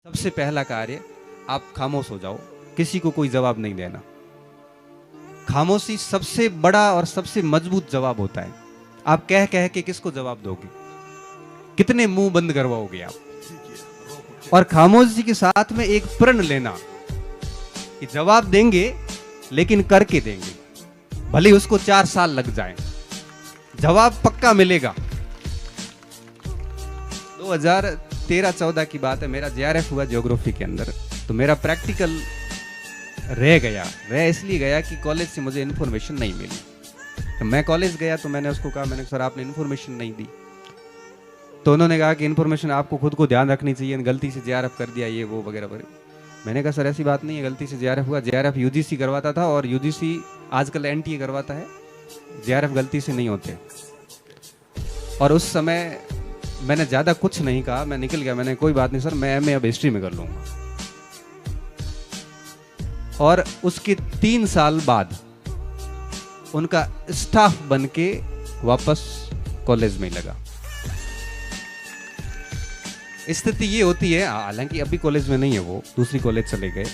सबसे पहला कार्य, आप खामोश हो जाओ, किसी को कोई जवाब नहीं देना। खामोशी सबसे बड़ा और सबसे मजबूत जवाब होता है। आप कह कह के किसको जवाब दोगे? कितने मुंह बंद करवाओगे आप? और खामोशी के साथ में एक प्रण लेना कि जवाब देंगे लेकिन करके देंगे, भले उसको 4 साल लग जाए, जवाब पक्का मिलेगा। 2013-14 की बात है, मेरा जेआरएफ हुआ ज्योग्राफी के अंदर। तो मेरा प्रैक्टिकल रह इसलिए गया कि कॉलेज से मुझे इन्फॉर्मेशन नहीं मिली। तो मैं कॉलेज गया तो मैंने उसको कहा, मैंने सर आपने इन्फॉर्मेशन नहीं दी। तो उन्होंने कहा कि इन्फॉर्मेशन आपको खुद को ध्यान रखनी चाहिए, गलती से जेआरएफ कर दिया, ये वो वगैरह वगैरह। मैंने कहा सर ऐसी बात नहीं है, गलती से जेआरएफ हुआ। जेआरएफ यूजीसी करवाता था और यूजीसी आजकल एनटीए करवाता है, जेआरएफ गलती से नहीं होते। और उस समय मैंने ज़्यादा कुछ नहीं कहा, मैं निकल गया। मैंने कोई बात नहीं सर, मैं एमए अब हिस्ट्री में कर लूँगा। और उसके 3 साल बाद उनका स्टाफ बन के वापस कॉलेज में लगा। स्थिति ये होती है, हालांकि अभी कॉलेज में नहीं है, वो दूसरी कॉलेज चले गए।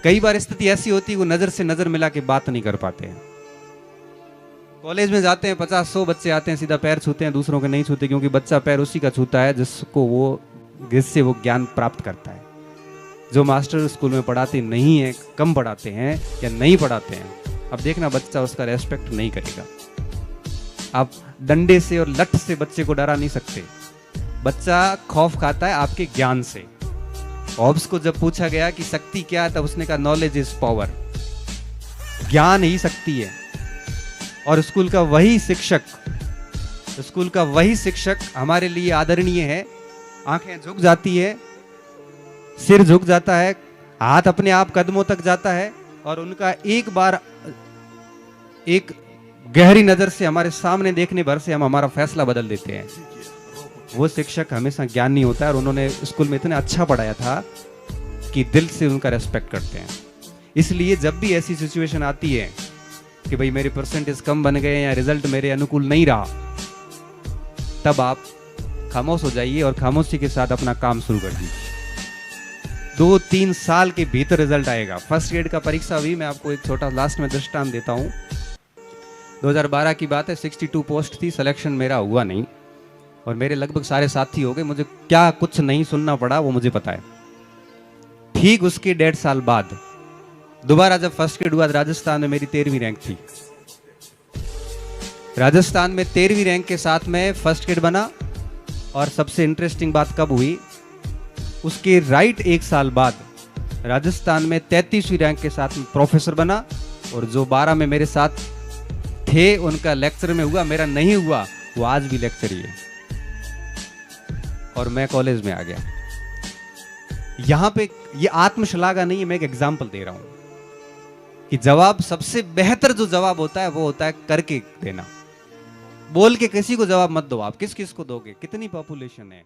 कई बार स्थिति ऐसी होती है वो नजर से नजर मिला के बात नहीं कर पाते हैं। कॉलेज में जाते हैं, 50-100 बच्चे आते हैं, सीधा पैर छूते हैं, दूसरों के नहीं छूते, क्योंकि बच्चा पैर उसी का छूता है जिससे वो ज्ञान प्राप्त करता है। जो मास्टर स्कूल में पढ़ाते नहीं है, कम पढ़ाते हैं या नहीं पढ़ाते हैं, अब देखना बच्चा उसका रेस्पेक्ट नहीं करेगा। आप डंडे से और लठ से बच्चे को डरा नहीं सकते। बच्चा खौफ खाता है आपके ज्ञान से। हॉब्स को जब पूछा गया कि शक्ति क्या है, तब उसने कहा नॉलेज इज पावर, ज्ञान ही शक्ति है। और स्कूल का वही शिक्षक हमारे लिए आदरणीय है। आंखें झुक जाती है, सिर झुक जाता है, हाथ अपने आप कदमों तक जाता है, और उनका एक बार एक गहरी नजर से हमारे सामने देखने भर से हम हमारा फैसला बदल देते हैं। वो शिक्षक हमेशा ज्ञानी होता है, और उन्होंने स्कूल में इतना अच्छा पढ़ाया था कि दिल से उनका रेस्पेक्ट करते हैं। इसलिए जब भी ऐसी सिचुएशन आती है कि भाई मेरे परसेंटेज कम बन गए या रिजल्ट मेरे अनुकूल नहीं रहा, तब आप खामोश हो जाइए और खामोशी के साथ अपना काम शुरू कर दीजिए। 2-3 साल के भीतर रिजल्ट आएगा। फर्स्ट ग्रेड का परीक्षा भी, मैं आपको एक छोटा लास्ट में दृष्टांत देता हूँ। 2012 की बात है, 62 पोस्ट थी, सिलेक्शन मेरा हुआ नहीं, और मेरे लगभग सारे साथी हो गए। मुझे क्या कुछ नहीं सुनना पड़ा वो मुझे पता है। ठीक उसके 1.5 साल बाद दोबारा जब फर्स्ट ग्रेड हुआ, राजस्थान में मेरी 13वीं रैंक थी। राजस्थान में 13वीं रैंक के साथ में फर्स्ट ग्रेड बना। और सबसे इंटरेस्टिंग बात कब हुई, उसके राइट 1 साल बाद राजस्थान में 33वीं रैंक के साथ में प्रोफेसर बना। और जो 12 में मेरे साथ थे उनका लेक्चर में हुआ, मेरा नहीं हुआ, वो आज भी लेक्चर ही है। और मैं कॉलेज में आ गया। यहां पे ये आत्मश्लाघा नहीं है, मैं एक एग्जाम्पल दे रहा हूं कि जवाब, सबसे बेहतर जो जवाब होता है वो होता है करके देना। बोल के किसी को जवाब मत दो। आप किस किस को दोगे? कितनी पॉपुलेशन है?